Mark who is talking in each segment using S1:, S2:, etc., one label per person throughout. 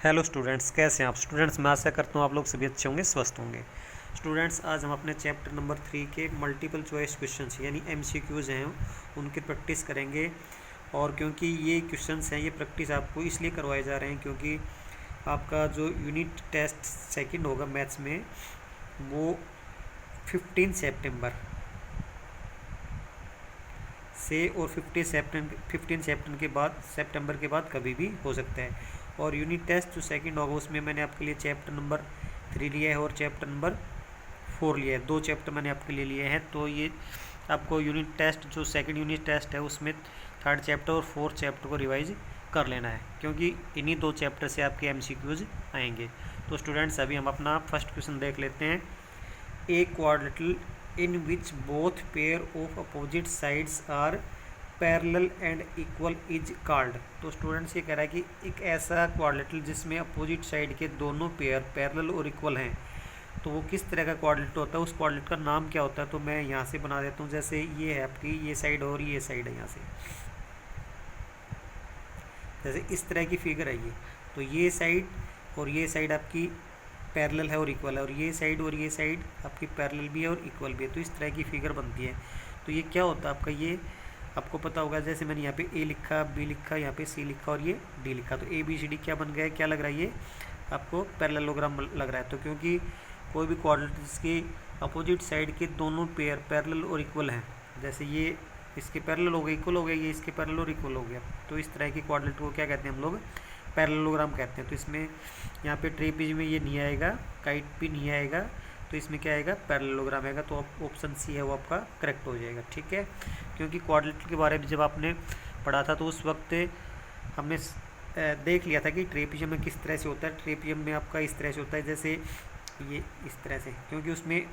S1: Hello students, कैसे हैं आप स्टूडेंट्स। मैं आशा करता हूँ आप लोग सभी अच्छे होंगे, स्वस्थ होंगे। स्टूडेंट्स, आज हम अपने चैप्टर नंबर 3 के मल्टीपल चॉइस क्वेश्चंस यानी एमसीक्यूज़ हैं उनकी प्रैक्टिस करेंगे। और क्योंकि ये क्वेश्चंस हैं, ये प्रैक्टिस आपको इसलिए करवाए जा रहे हैं क्योंकि आपका जो यूनिट टेस्ट सेकंड होगा मैथ्स में, वो 15 सितंबर से और 15 सितंबर के बाद कभी भी हो सकता है। और यूनिट टेस्ट जो सेकंड होगा उसमें मैंने आपके लिए चैप्टर नंबर 3 लिया है और चैप्टर नंबर 4 लिया है। 2 चैप्टर मैंने आपके लिए लिए हैं। तो ये आपको यूनिट टेस्ट जो सेकंड यूनिट टेस्ट है उसमें 3rd चैप्टर और 4th चैप्टर को रिवाइज कर लेना है, क्योंकि इन्हीं 2 चैप्टर से आपके एमसीक्यूज आएंगे। तो स्टूडेंट्स, अभी हम अपना फर्स्ट क्वेश्चन देख लेते हैं। A quadrilateral in which both pair of opposite sides are parallel and equal is called। तो स्टूडेंट्स ये कह रहा है कि एक ऐसा क्वाड्रिलेटरल जिसमें अपोजिट साइड के दोनों पेयर पैरेलल और इक्वल हैं, तो वो किस तरह का क्वाड्रिलेटरल होता है, उस क्वाड्रिलेटरल का नाम क्या होता है। तो मैं यहाँ से बना देता हूँ। जैसे ये है आपकी ये साइड और ये साइड है, यहाँ से जैसे इस तरह की फिगर है ये। तो ये साइड और ये साइड आपकी पैरेलल है और इक्वल है, और ये साइड आपकी पैरेलल भी है और इक्वल भी है। तो इस तरह की फिगर बनती है। तो ये क्या होता है आपका, ये आपको पता होगा। जैसे मैंने यहाँ पे ए लिखा, बी लिखा, यहाँ पे सी लिखा और ये डी लिखा, तो ए बी सी डी क्या बन गया है, क्या लग रहा है, ये आपको पैरेललोग्राम लग रहा है। तो क्योंकि कोई भी क्वाड्रिलेटरल जिसके अपोजिट साइड के दोनों पेयर पैरेलल और इक्वल हैं, जैसे ये इसके पैरेलल हो गए, इक्वल हो गए, ये इसके पैरेलल और इक्वल हो गया, तो इस तरह की क्वाड्रिलेटरल को क्या कहते हैं हम लोग, पैरेललोग्राम कहते हैं। तो इसमें यहाँ पे ट्रेपीज में ये नहीं आएगा, काइट भी नहीं आएगा, तो इसमें क्या आएगा, पैरेललोग्राम आएगा। तो ऑप्शन सी है वो आपका करेक्ट हो जाएगा। ठीक है, क्योंकि क्वाड्रिलेटरल के बारे में जब आपने पढ़ा था तो उस वक्त हमने देख लिया था कि ट्रेपीजियम में किस तरह से होता है। ट्रेपीजियम में आपका इस तरह से होता है, जैसे ये इस तरह से, क्योंकि उसमें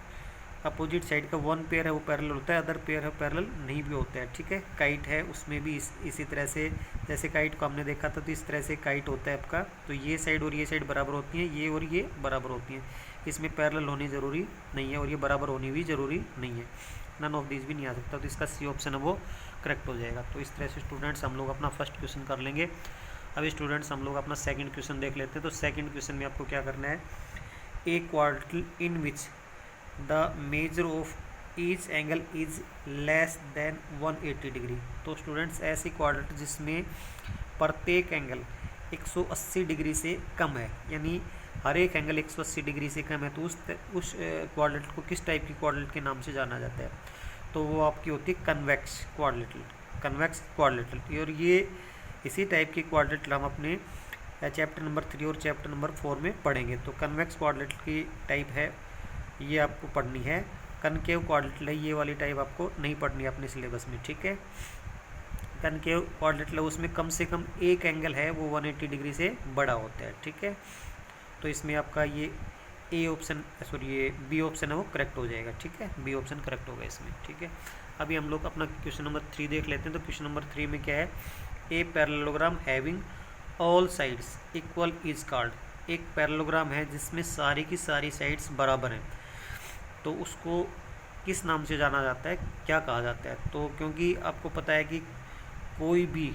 S1: अपोजिट साइड का वन पेयर है वो पैरेलल होता है, अदर पेयर है पैरेलल नहीं भी होता है। ठीक है, काइट है उसमें भी इसी तरह से, जैसे काइट को हमने देखा था तो इस तरह से काइट होता है आपका। तो ये साइड और ये साइड बराबर होती हैं, ये और ये बराबर होती हैं, इसमें पैरेलल होनी ज़रूरी नहीं है और ये बराबर होनी भी ज़रूरी नहीं है। नन ऑफ दिस भी नहीं आ सकता, तो इसका सी ऑप्शन है वो करेक्ट हो जाएगा। तो इस तरह से स्टूडेंट्स हम लोग अपना फर्स्ट क्वेश्चन कर लेंगे। अभी स्टूडेंट्स हम लोग अपना सेकंड क्वेश्चन देख लेते हैं। तो सेकंड क्वेश्चन में आपको क्या करना है, a quadrilateral in which the measure of each angle is less than 180 degree. तो स्टूडेंट्स, ऐसी क्वाड्रिलेटरल जिसमें प्रत्येक एंगल 180 डिग्री से कम है, यानी हर एक एंगल 180 डिग्री से कम है, तो उस क्वाड्रिलेटरल को किस टाइप की क्वाड्रिलेटरल के नाम से जाना जाता है। तो वो आपकी होती है कन्वेक्स क्वाड्रिलेटरल, कन्वेक्स क्वाड्रिलेटरल। और ये इसी टाइप की क्वाड्रिलेटरल हम अपने चैप्टर नंबर 3 और चैप्टर नंबर 4 में पढ़ेंगे। तो कन्वेक्स क्वाड्रिलेटरल की टाइप है ये आपको पढ़नी है। कनकेव क्वाड्रिलेटरल है, ये वाली टाइप आपको नहीं पढ़नी है अपने सिलेबस में। ठीक है, कनकेव क्वाड्रिलेटरल उसमें कम से कम एक एंगल है वो 180 डिग्री से बड़ा होता है। ठीक है, तो इसमें आपका ये ए ऑप्शन, सॉरी ये बी ऑप्शन है वो करेक्ट हो जाएगा। ठीक है, बी ऑप्शन करेक्ट होगा इसमें। ठीक है, अभी हम लोग अपना क्वेश्चन नंबर 3 देख लेते हैं। तो क्वेश्चन नंबर 3 में क्या है, a parallelogram having all sides equal is called. एक पैरेललोग्राम है जिसमें सारी की सारी साइड्स बराबर हैं, तो उसको किस नाम से जाना जाता है, क्या कहा जाता है। तो क्योंकि आपको पता है कि कोई भी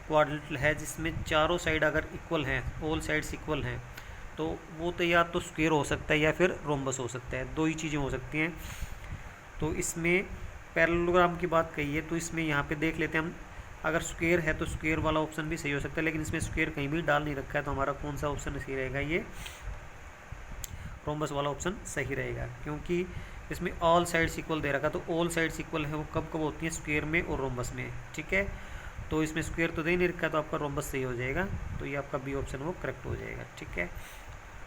S1: क्वाड्रिलेटरल है जिसमें चारों साइड अगर इक्वल हैं, ऑल साइड्स इक्वल हैं, तो वो तो या तो स्क्वायर हो सकता है या फिर रोम्बस हो सकता है, दो ही चीज़ें हो सकती हैं। तो इसमें पैरेललोग्राम की बात कही है, तो इसमें यहाँ पे देख लेते हैं हम, अगर स्क्वायर है तो स्क्वायर वाला ऑप्शन भी सही हो सकता है, लेकिन इसमें स्क्वायर कहीं भी डाल नहीं रखा है, तो हमारा कौन सा ऑप्शन सही रहेगा, ये रोम्बस वाला ऑप्शन सही रहेगा। क्योंकि इसमें ऑल साइड्स इक्वल दे रखा, तो ऑल साइड्स इक्वल है वो कब कब होती हैं, स्क्वायर में और रोम्बस में। ठीक है, तो इसमें स्क्वायर तो दे नहीं रखा, तो आपका रोम्बस सही हो जाएगा। तो ये आपका बी ऑप्शन वो करेक्ट हो जाएगा। ठीक है,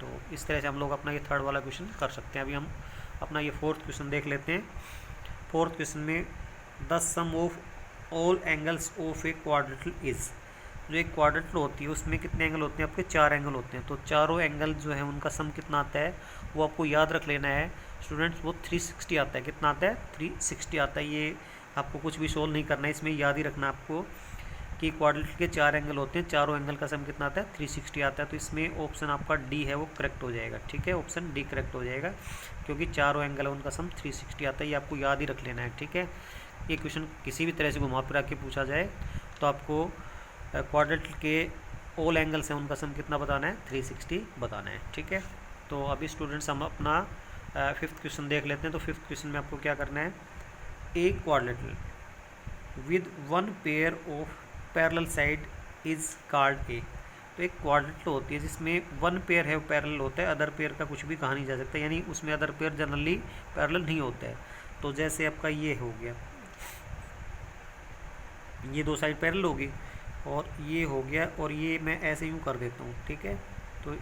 S1: तो इस तरह से हम लोग अपना ये थर्ड वाला क्वेश्चन कर सकते हैं। अभी हम अपना ये फोर्थ क्वेश्चन देख लेते हैं। फोर्थ क्वेश्चन में the sum of all angles of a quadrilateral is. जो एक क्वाड्रिलेटरल होती है उसमें कितने एंगल होते हैं, आपके 4 एंगल होते हैं। तो चारों एंगल जो है उनका सम कितना आता है वो आपको याद रख लेना है स्टूडेंट्स। वो 360 आता है। कितना आता है, 360 आता है। ये आपको कुछ भी सोल्व नहीं करना है, इसमें याद ही रखना आपको कि क्वाड्रिलेटरल के 4 एंगल होते हैं, चारों एंगल का सम कितना आता है, 360 आता है। तो इसमें ऑप्शन आपका डी है वो करेक्ट हो जाएगा। ठीक है, ऑप्शन डी करेक्ट हो जाएगा, क्योंकि चारों एंगल है उनका सम 360 आता है। ये आपको याद ही रख लेना है। ठीक है, ये क्वेश्चन किसी भी तरह से घुमा फिरा के पूछा जाए तो आपको क्वाड्रिलेटरल के ऑल एंगल्स हैं उनका सम कितना बताना है, 360 बताना है। ठीक है, तो अभी स्टूडेंट्स हम अपना फिफ्थ क्वेश्चन देख लेते हैं। तो फिफ्थ क्वेश्चन में आपको क्या करना है, a quadrilateral with one pair of parallel side is called a. तो एक क्वाड्रिलेटरल होती है जिसमें वन पेयर है पैरेलल होता है, अदर पेयर का कुछ भी कहा नहीं जा सकता, यानी उसमें अदर पेयर जनरली पैरेलल नहीं होता है। तो जैसे आपका ये हो गया, ये दो साइड पैरेलल होगी और ये हो गया, और ये मैं ऐसे यूँ कर देता हूँ। ठीक है, तो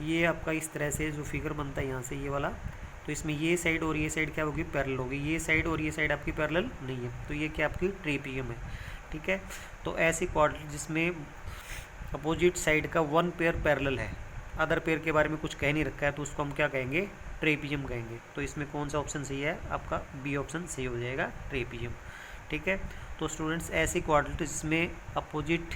S1: ये आपका इस तरह से जो फिगर बनता है यहाँ से ये वाला, तो इसमें ये साइड और ये साइड क्या होगी, पैरेलल होगी। ये साइड और ये साइड आपकी पैरेलल नहीं है, तो ये क्या आपकी ट्रेपीजियम है। ठीक है, तो ऐसी क्वाड्रिलेटरल जिसमें अपोजिट साइड का वन पेयर पैरेलल है, अदर पेयर के बारे में कुछ कह नहीं रखा है, तो उसको हम क्या कहेंगे, ट्रेपीजियम कहेंगे। तो इसमें कौन सा ऑप्शन सही है, आपका बी ऑप्शन सही हो जाएगा, ट्रेपीजियम। ठीक है, तो स्टूडेंट्स ऐसी क्वाड्रिलेटरल जिसमें अपोजिट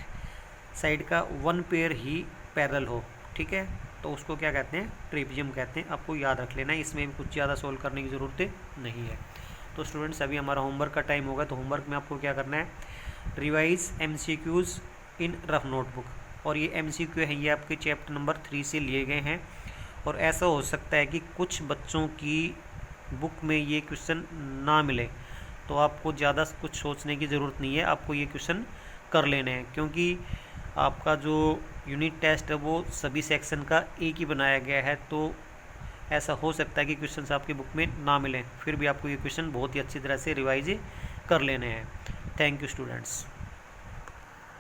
S1: साइड का वन पेयर ही पैरेलल हो, ठीक है, तो उसको क्या कहते हैं, ट्रेपीजियम कहते हैं। आपको याद रख लेना है, इसमें भी कुछ ज़्यादा सोल्व करने की ज़रूरत नहीं है। तो स्टूडेंट्स अभी हमारा होमवर्क का टाइम होगा, तो होमवर्क में आपको क्या करना है, रिवाइज MCQs इन रफ नोटबुक। और ये MCQ है, ये आपके चैप्टर नंबर 3 से लिए गए हैं। और ऐसा हो सकता है कि कुछ बच्चों की बुक में ये क्वेश्चन ना मिले, तो आपको ज़्यादा कुछ सोचने की ज़रूरत नहीं है, आपको ये क्वेश्चन कर लेने हैं, क्योंकि आपका जो यूनिट टेस्ट है वो सभी सेक्शन का एक ही बनाया गया है। तो ऐसा हो सकता है कि क्वेश्चंस आपकी बुक में ना मिलें, फिर भी आपको ये क्वेश्चन बहुत ही अच्छी तरह से रिवाइज कर लेने हैं। Thank you students.